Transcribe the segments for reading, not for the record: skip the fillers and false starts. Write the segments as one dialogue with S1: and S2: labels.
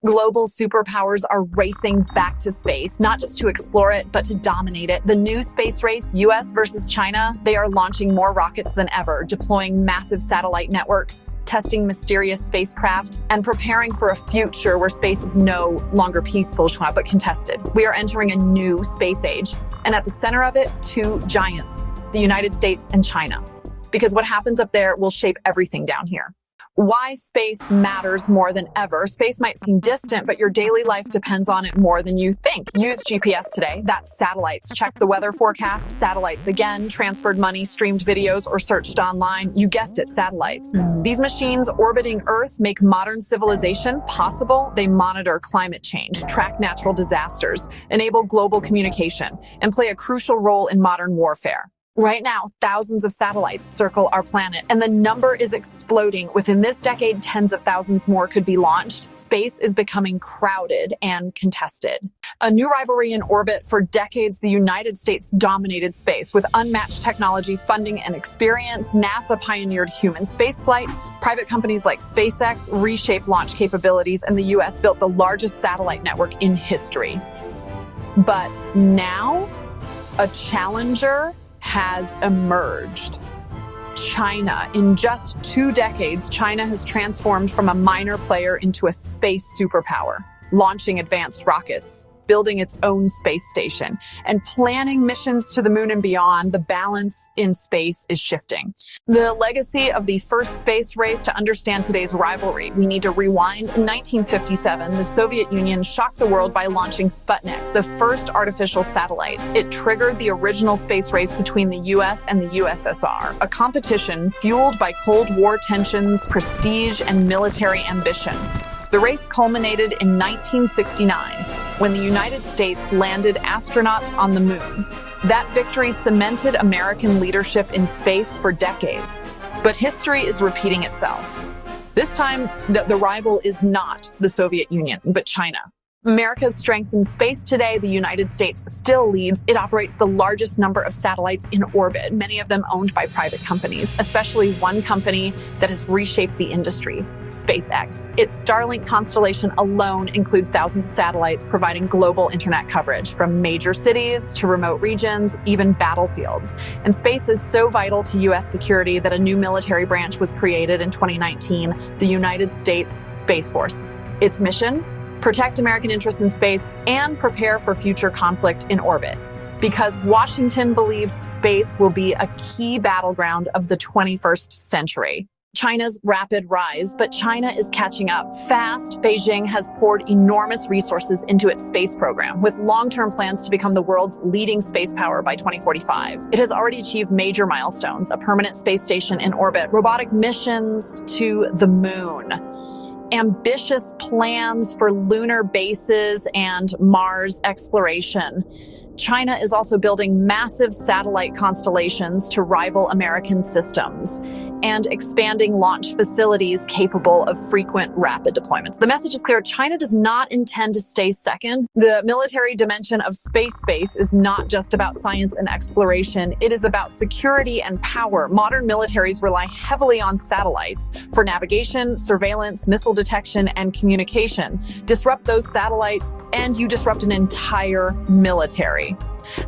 S1: Global superpowers are racing back to space, not just to explore it, but to dominate it. The new space race, US versus China, they are launching more rockets than ever, deploying massive satellite networks, testing mysterious spacecraft, and preparing for a future where space is no longer peaceful, but contested. We are entering a new space age, and at the center of it, two giants, the United States and China. Because what happens up there will shape everything down here. Why space matters more than ever. Space might seem distant, but your daily life depends on it more than you think. Use GPS today. That's satellites. Check the weather forecast. Satellites again. Transferred money, streamed videos, or searched online. You guessed it, satellites. These machines orbiting Earth make modern civilization possible. They monitor climate change, track natural disasters, enable global communication, and play a crucial role in modern warfare. Right now, thousands of satellites circle our planet, and the number is exploding. Within this decade, tens of thousands more could be launched. Space is becoming crowded and contested. A new rivalry in orbit. For decades, the United States dominated space. With unmatched technology, funding, and experience, NASA pioneered human spaceflight. Private companies like SpaceX reshaped launch capabilities, and the U.S. built the largest satellite network in history. But now, a challenger has emerged. China. In just 2 decades, China has transformed from a minor player into a space superpower, launching advanced rockets, building its own space station, and planning missions to the moon and beyond. The balance in space is shifting. The legacy of the first space race. To understand today's rivalry, we need to rewind. In 1957, the Soviet Union shocked the world by launching Sputnik, the first artificial satellite. It triggered the original space race between the US and the USSR, a competition fueled by Cold War tensions, prestige, and military ambition. The race culminated in 1969, when the United States landed astronauts on the moon. That victory cemented American leadership in space for decades. But history is repeating itself. This time, the rival is not the Soviet Union, but China. America's strength in space today, the United States still leads. It operates the largest number of satellites in orbit, many of them owned by private companies, especially one company that has reshaped the industry, SpaceX. Its Starlink constellation alone includes thousands of satellites, providing global internet coverage from major cities to remote regions, even battlefields. And space is so vital to U.S. security that a new military branch was created in 2019, the United States Space Force. Its mission? Protect American interests in space and prepare for future conflict in orbit. Because Washington believes space will be a key battleground of the 21st century. China's rapid rise, but China is catching up fast. Beijing has poured enormous resources into its space program, with long-term plans to become the world's leading space power by 2045. It has already achieved major milestones: a permanent space station in orbit, robotic missions to the moon, ambitious plans for lunar bases and Mars exploration. China is also building massive satellite constellations to rival American systems and expanding launch facilities capable of frequent, rapid deployments. The message is clear. China does not intend to stay second. The military dimension of space is not just about science and exploration. It is about security and power. Modern militaries rely heavily on satellites for navigation, surveillance, missile detection, and communication. Disrupt those satellites, and you disrupt an entire military.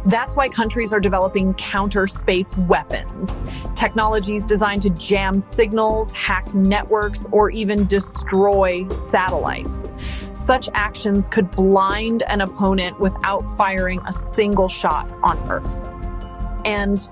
S1: That's why countries are developing counter-space weapons, technologies designed to jam signals, hack networks, or even destroy satellites. Such actions could blind an opponent without firing a single shot on Earth. And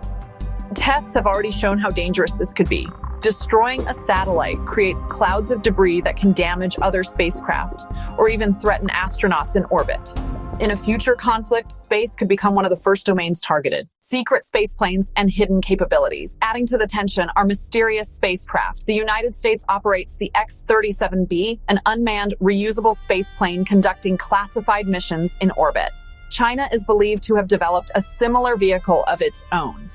S1: tests have already shown how dangerous this could be. Destroying a satellite creates clouds of debris that can damage other spacecraft or even threaten astronauts in orbit. In a future conflict, space could become one of the first domains targeted. Secret spaceplanes and hidden capabilities. Adding to the tension are mysterious spacecraft. The United States operates the X-37B, an unmanned, reusable spaceplane conducting classified missions in orbit. China is believed to have developed a similar vehicle of its own.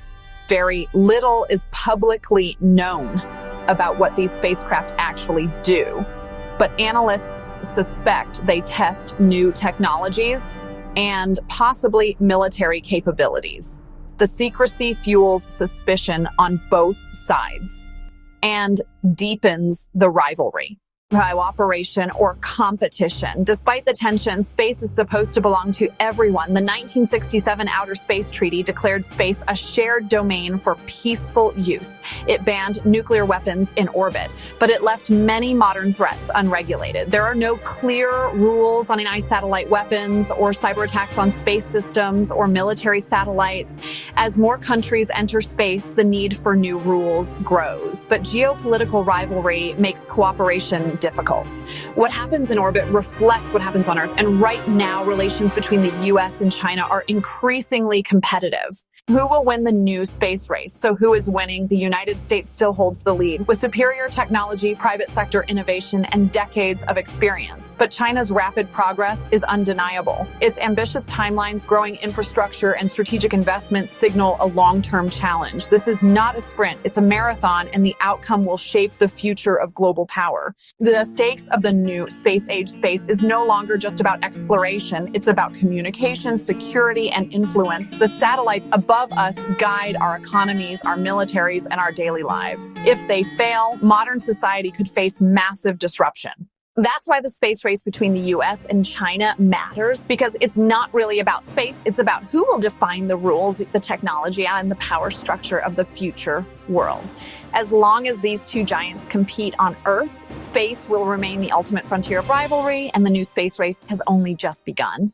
S1: Very little is publicly known about what these spacecraft actually do. But analysts suspect they test new technologies and possibly military capabilities. The secrecy fuels suspicion on both sides and deepens the rivalry. cooperation, or competition. Despite the tension, space is supposed to belong to everyone. The 1967 Outer Space Treaty declared space a shared domain for peaceful use. It banned nuclear weapons in orbit, but it left many modern threats unregulated. There are no clear rules on anti-satellite weapons or cyber attacks on space systems or military satellites. As more countries enter space, the need for new rules grows. But geopolitical rivalry makes cooperation difficult. What happens in orbit reflects what happens on Earth, and right now relations between the US and China are increasingly competitive. Who will win the new space race? So who is winning? The United States still holds the lead with superior technology, private sector innovation, and decades of experience. But China's rapid progress is undeniable. Its ambitious timelines, growing infrastructure, and strategic investments signal a long-term challenge. This is not a sprint, it's a marathon, and the outcome will shape the future of global power. The stakes of the new space-age space is no longer just about exploration, it's about communication, security, and influence. The satellites above us guide our economies, our militaries, and our daily lives. If they fail, modern society could face massive disruption. That's why the space race between the US and China matters, because it's not really about space, it's about who will define the rules, the technology, and the power structure of the future world. As long as these two giants compete on Earth, space will remain the ultimate frontier of rivalry, and the new space race has only just begun.